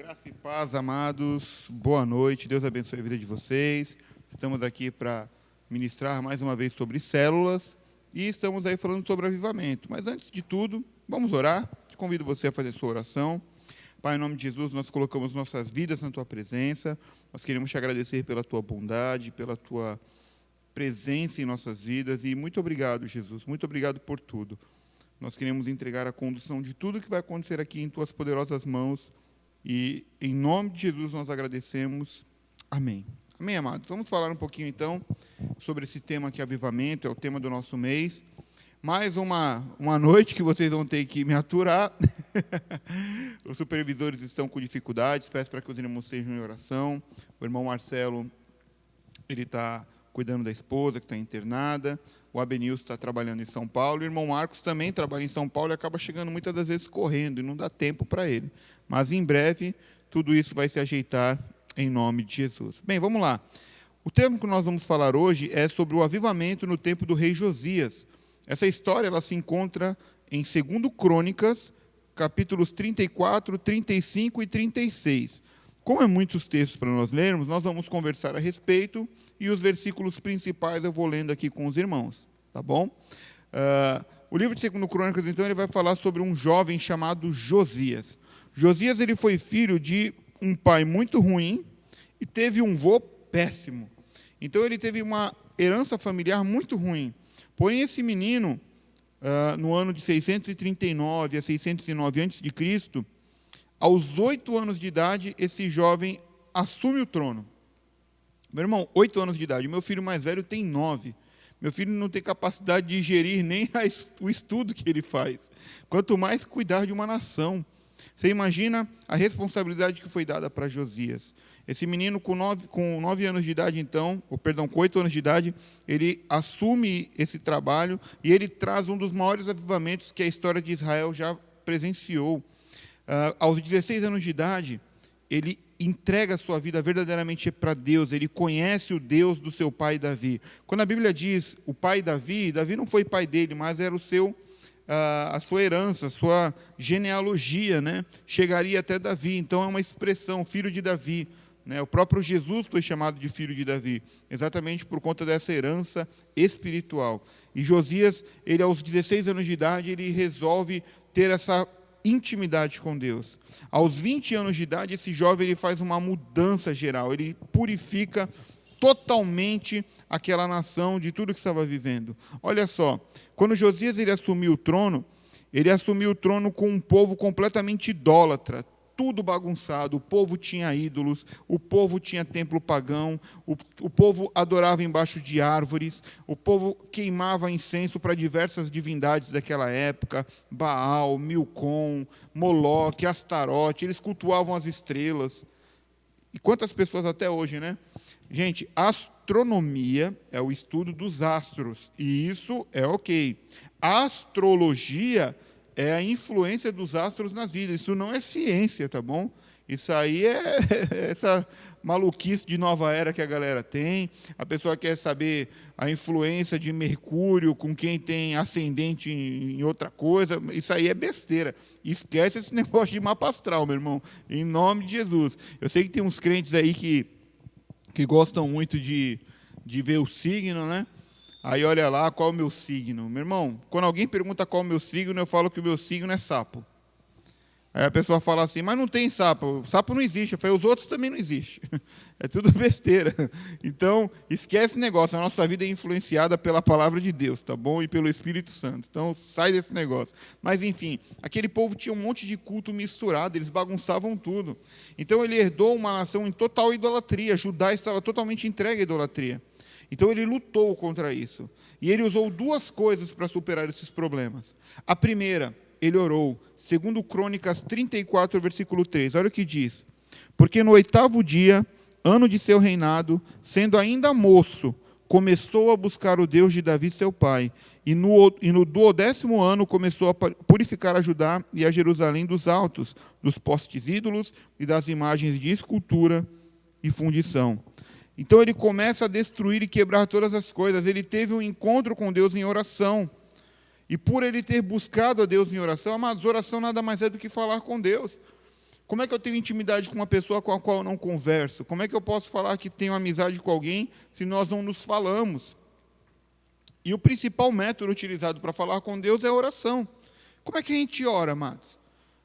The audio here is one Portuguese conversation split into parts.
Graça e paz, amados. Boa noite. Deus abençoe a vida de vocês. Estamos aqui para ministrar mais uma vez sobre células e estamos aí falando sobre avivamento. Mas antes de tudo, vamos orar. Convido você a fazer sua oração. Pai, em nome de Jesus, nós colocamos nossas vidas na Tua presença. Nós queremos te agradecer pela Tua bondade, pela Tua presença em nossas vidas. E muito obrigado, Jesus. Muito obrigado por tudo. Nós queremos entregar a condução de tudo que vai acontecer aqui em Tuas poderosas mãos. E, em nome de Jesus, nós agradecemos. Amém. Amém, amados? Vamos falar um pouquinho, então, sobre esse tema que é avivamento, é o tema do nosso mês. Mais uma noite que vocês vão ter que me aturar. Os supervisores estão com dificuldades, peço para que os irmãos sejam em oração. O irmão Marcelo, ele está cuidando da esposa, que está internada. O Abenilson está trabalhando em São Paulo. O irmão Marcos também trabalha em São Paulo e acaba chegando muitas das vezes correndo, e não dá tempo para ele. Mas, em breve, tudo isso vai se ajeitar em nome de Jesus. Bem, vamos lá. O tema que nós vamos falar hoje é sobre o avivamento no tempo do rei Josias. Essa história ela se encontra em 2 Crônicas, capítulos 34, 35 e 36. Como é muitos textos para nós lermos, nós vamos conversar a respeito e os versículos principais eu vou lendo aqui com os irmãos, tá bom? O livro de 2 Crônicas, então, ele vai falar sobre um jovem chamado Josias. Josias ele foi filho de um pai muito ruim e teve um vô péssimo. Então, ele teve uma herança familiar muito ruim. Porém, esse menino, no ano de 639 a 609 a.C., aos 8 anos de idade, esse jovem assume o trono. Meu irmão, 8 anos de idade. O meu filho mais velho tem 9. Meu filho não tem capacidade de gerir nem o estudo que ele faz. Quanto mais cuidar de uma nação. Você imagina a responsabilidade que foi dada para Josias. Esse menino com 9 anos de idade, então, com 8 anos de idade, ele assume esse trabalho e ele traz um dos maiores avivamentos que a história de Israel já presenciou. Aos 16 anos de idade, ele entrega a sua vida verdadeiramente para Deus, ele conhece o Deus do seu pai Davi. Quando a Bíblia diz o pai Davi, Davi não foi pai dele, mas era a sua herança, a sua genealogia, né? Chegaria até Davi, então é uma expressão, filho de Davi. O próprio Jesus foi chamado de filho de Davi, exatamente por conta dessa herança espiritual. E Josias, ele aos 16 anos de idade, ele resolve ter essa intimidade com Deus. Aos 20 anos de idade, esse jovem ele faz uma mudança geral, ele purifica totalmente aquela nação de tudo que estava vivendo. Olha só, quando Josias ele assumiu o trono com um povo completamente idólatra, tudo bagunçado, o povo tinha ídolos, o povo tinha templo pagão, o povo adorava embaixo de árvores, o povo queimava incenso para diversas divindades daquela época, Baal, Milcom, Moloque, Astarote, eles cultuavam as estrelas. E quantas pessoas até hoje, né? Gente, astronomia é o estudo dos astros, e isso é ok. Astrologia é a influência dos astros nas vidas. Isso não é ciência, tá bom? Isso aí é essa maluquice de nova era que a galera tem. A pessoa quer saber a influência de Mercúrio com quem tem ascendente em outra coisa. Isso aí é besteira. Esquece esse negócio de mapa astral, meu irmão. Em nome de Jesus. Eu sei que tem uns crentes aí que gostam muito de ver o signo, né? Aí olha lá, qual é o meu signo? Meu irmão, quando alguém pergunta qual é o meu signo, eu falo que o meu signo é sapo. Aí a pessoa fala assim, mas não tem sapo. Sapo não existe. Eu falei, os outros também não existem. É tudo besteira. Então, esquece esse negócio. A nossa vida é influenciada pela palavra de Deus, tá bom? E pelo Espírito Santo. Então, sai desse negócio. Mas, enfim, aquele povo tinha um monte de culto misturado, eles bagunçavam tudo. Então, ele herdou uma nação em total idolatria. Judá estava totalmente entregue à idolatria. Então, ele lutou contra isso. E ele usou 2 coisas para superar esses problemas. A primeira, ele orou. 2 Crônicas 34, versículo 3. Olha o que diz. Porque no 8º dia, ano de seu reinado, sendo ainda moço, começou a buscar o Deus de Davi, seu pai. E no 12º ano, começou a purificar a Judá e a Jerusalém dos altos, dos postes ídolos e das imagens de escultura e fundição. Então ele começa a destruir e quebrar todas as coisas. Ele teve um encontro com Deus em oração. E por ele ter buscado a Deus em oração, amados, oração nada mais é do que falar com Deus. Como é que eu tenho intimidade com uma pessoa com a qual eu não converso? Como é que eu posso falar que tenho amizade com alguém se nós não nos falamos? E o principal método utilizado para falar com Deus é a oração. Como é que a gente ora, amados?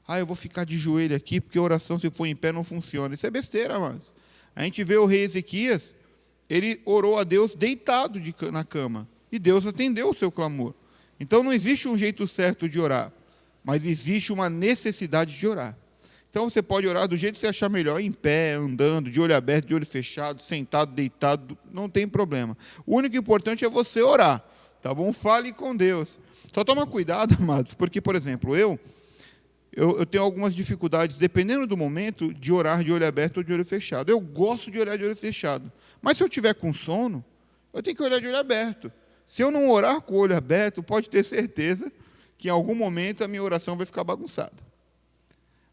Eu vou ficar de joelho aqui, porque a oração, se for em pé, não funciona. Isso é besteira, amados. A gente vê o rei Ezequias, ele orou a Deus deitado na cama. E Deus atendeu o seu clamor. Então não existe um jeito certo de orar, mas existe uma necessidade de orar. Então você pode orar do jeito que você achar melhor, em pé, andando, de olho aberto, de olho fechado, sentado, deitado, não tem problema. O único importante é você orar, tá bom? Fale com Deus. Só toma cuidado, amados, porque, por exemplo, eu tenho algumas dificuldades, dependendo do momento, de orar de olho aberto ou de olho fechado. Eu gosto de orar de olho fechado, mas se eu tiver com sono, eu tenho que orar de olho aberto. Se eu não orar com o olho aberto, pode ter certeza que em algum momento a minha oração vai ficar bagunçada.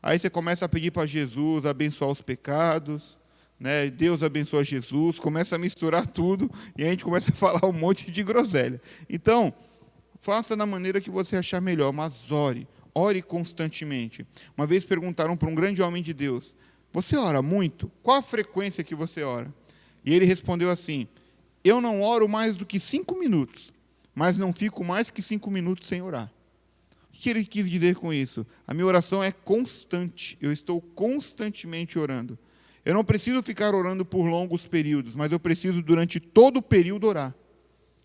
Aí você começa a pedir para Jesus abençoar os pecados, né? Deus abençoa Jesus, começa a misturar tudo e a gente começa a falar um monte de groselha. Então, faça da maneira que você achar melhor, mas ore constantemente. Uma vez perguntaram para um grande homem de Deus, você ora muito? Qual a frequência que você ora? E ele respondeu assim, eu não oro mais do que 5 minutos, mas não fico mais que 5 minutos sem orar. O que ele quis dizer com isso? A minha oração é constante, eu estou constantemente orando. Eu não preciso ficar orando por longos períodos, mas eu preciso, durante todo o período, orar.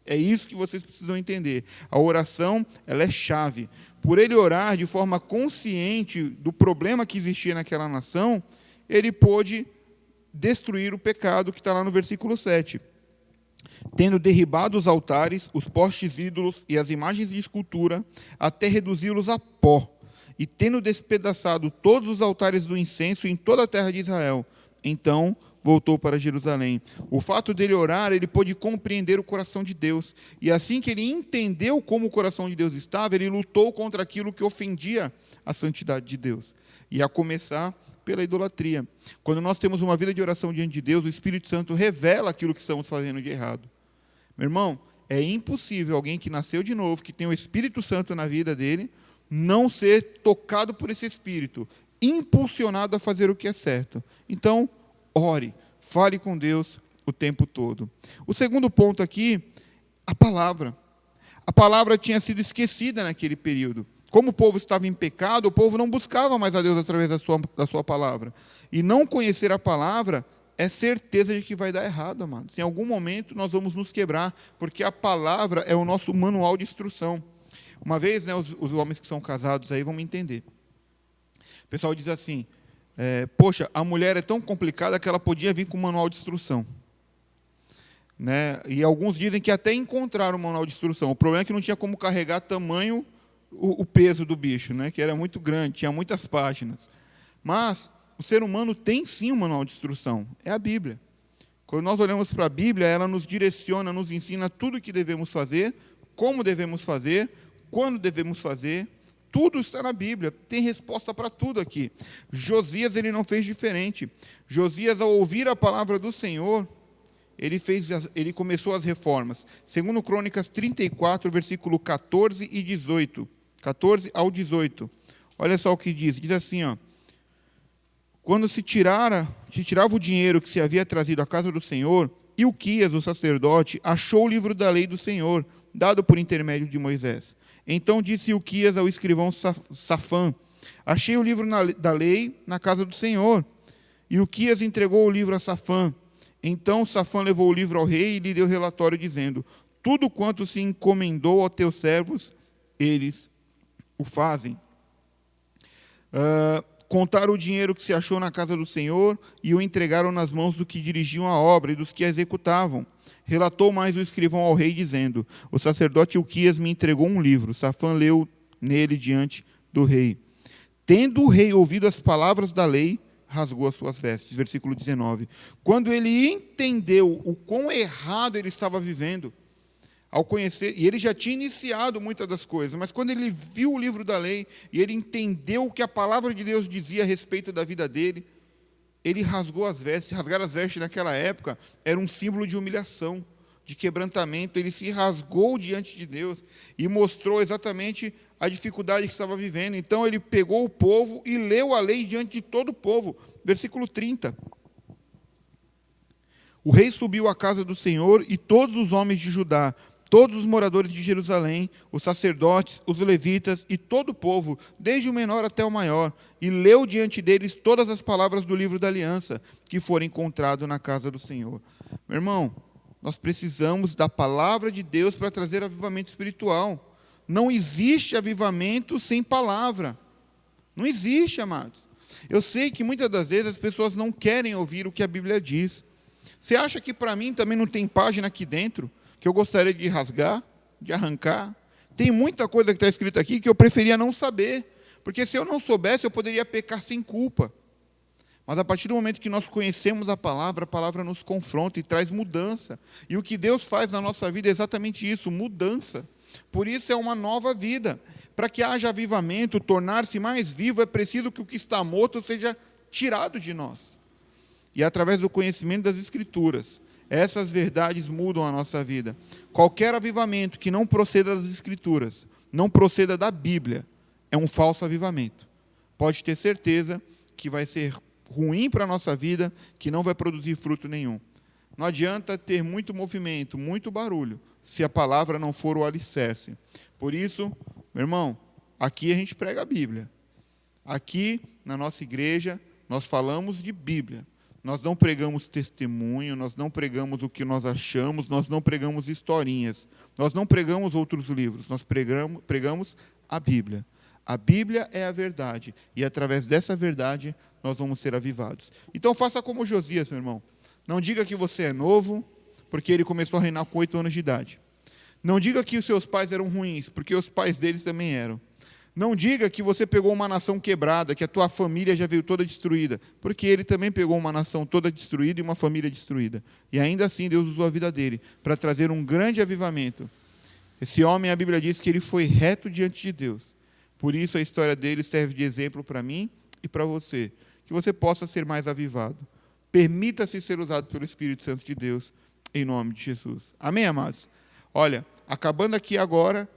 É isso que vocês precisam entender. A oração, ela é chave. Por ele orar de forma consciente do problema que existia naquela nação, ele pôde destruir o pecado que está lá no versículo 7. Tendo derribado os altares, os postes ídolos e as imagens de escultura, até reduzi-los a pó, e tendo despedaçado todos os altares do incenso em toda a terra de Israel, então voltou para Jerusalém. O fato dele orar, ele pôde compreender o coração de Deus, e assim que ele entendeu como o coração de Deus estava, ele lutou contra aquilo que ofendia a santidade de Deus, e a começar pela idolatria. Quando nós temos uma vida de oração diante de Deus, o Espírito Santo revela aquilo que estamos fazendo de errado. Meu irmão, é impossível alguém que nasceu de novo, que tem o Espírito Santo na vida dele, não ser tocado por esse Espírito, impulsionado a fazer o que é certo. Então, ore, fale com Deus o tempo todo. O segundo ponto aqui, a palavra. A palavra tinha sido esquecida naquele período. Como o povo estava em pecado, o povo não buscava mais a Deus através da sua palavra. E não conhecer a palavra é certeza de que vai dar errado, amados. Em algum momento nós vamos nos quebrar, porque a palavra é o nosso manual de instrução. Uma vez, né, os homens que são casados aí vão me entender. O pessoal diz assim, poxa, a mulher é tão complicada que ela podia vir com um manual de instrução. Né? E alguns dizem que até encontraram o manual de instrução. O problema é que não tinha como carregar tamanho o peso do bicho, né? Que era muito grande, tinha muitas páginas. Mas o ser humano tem sim um manual de instrução, é a Bíblia. Quando nós olhamos para a Bíblia, ela nos direciona, nos ensina tudo o que devemos fazer, como devemos fazer, quando devemos fazer, tudo está na Bíblia, tem resposta para tudo aqui. Josias, ele não fez diferente. Josias, ao ouvir a palavra do Senhor, ele começou as reformas. Segundo Crônicas 34, versículo 14 e 18. 14 ao 18. Olha só o que diz. Diz assim, ó. Quando se tirava o dinheiro que se havia trazido à casa do Senhor, Ilquias, o sacerdote, achou o livro da lei do Senhor, dado por intermédio de Moisés. Então disse Ilquias ao escrivão Safã, achei o livro da lei na casa do Senhor. Ilquias entregou o livro a Safã. Então Safã levou o livro ao rei e lhe deu relatório, dizendo, tudo quanto se encomendou aos teus servos, eles o fazem. Contaram o dinheiro que se achou na casa do Senhor e o entregaram nas mãos dos que dirigiam a obra e dos que a executavam. Relatou mais o escrivão ao rei, dizendo, o sacerdote Ilquias me entregou um livro. Safã leu nele diante do rei. Tendo o rei ouvido as palavras da lei, rasgou as suas vestes. Versículo 19. Quando ele entendeu o quão errado ele estava vivendo, ao conhecer, e ele já tinha iniciado muitas das coisas, mas quando ele viu o livro da lei, e ele entendeu o que a palavra de Deus dizia a respeito da vida dele, ele rasgou as vestes. Rasgar as vestes naquela época era um símbolo de humilhação, de quebrantamento, ele se rasgou diante de Deus e mostrou exatamente a dificuldade que estava vivendo. Então ele pegou o povo e leu a lei diante de todo o povo. Versículo 30. O rei subiu à casa do Senhor e todos os homens de Judá, todos os moradores de Jerusalém, os sacerdotes, os levitas e todo o povo, desde o menor até o maior, e leu diante deles todas as palavras do livro da aliança que foram encontrado na casa do Senhor. Meu irmão, nós precisamos da palavra de Deus para trazer avivamento espiritual. Não existe avivamento sem palavra. Não existe, amados. Eu sei que muitas das vezes as pessoas não querem ouvir o que a Bíblia diz. Você acha que para mim também não tem página aqui dentro que eu gostaria de rasgar, de arrancar? Tem muita coisa que está escrita aqui que eu preferia não saber, porque se eu não soubesse, eu poderia pecar sem culpa. Mas a partir do momento que nós conhecemos a palavra nos confronta e traz mudança. E o que Deus faz na nossa vida é exatamente isso, mudança. Por isso é uma nova vida. Para que haja avivamento, tornar-se mais vivo, é preciso que o que está morto seja tirado de nós. E através do conhecimento das Escrituras, essas verdades mudam a nossa vida. Qualquer avivamento que não proceda das Escrituras, não proceda da Bíblia, é um falso avivamento. Pode ter certeza que vai ser ruim para a nossa vida, que não vai produzir fruto nenhum. Não adianta ter muito movimento, muito barulho, se a palavra não for o alicerce. Por isso, meu irmão, aqui a gente prega a Bíblia. Aqui, na nossa igreja, nós falamos de Bíblia. Nós não pregamos testemunho, nós não pregamos o que nós achamos, nós não pregamos historinhas, nós não pregamos outros livros, nós pregamos a Bíblia. A Bíblia é a verdade, e através dessa verdade nós vamos ser avivados. Então faça como Josias, meu irmão. Não diga que você é novo, porque ele começou a reinar com 8 anos de idade. Não diga que os seus pais eram ruins, porque os pais deles também eram. Não diga que você pegou uma nação quebrada, que a tua família já veio toda destruída, porque ele também pegou uma nação toda destruída e uma família destruída. E ainda assim Deus usou a vida dele para trazer um grande avivamento. Esse homem, a Bíblia diz que ele foi reto diante de Deus. Por isso a história dele serve de exemplo para mim e para você, que você possa ser mais avivado. Permita-se ser usado pelo Espírito Santo de Deus, em nome de Jesus. Amém, amados? Olha, acabando aqui agora,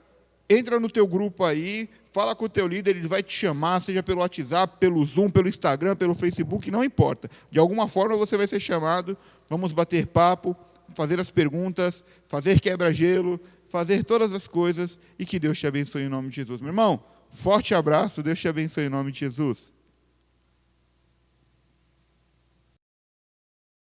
entra no teu grupo aí, fala com o teu líder, ele vai te chamar, seja pelo WhatsApp, pelo Zoom, pelo Instagram, pelo Facebook, não importa. De alguma forma você vai ser chamado, vamos bater papo, fazer as perguntas, fazer quebra-gelo, fazer todas as coisas, e que Deus te abençoe em nome de Jesus. Meu irmão, forte abraço, Deus te abençoe em nome de Jesus.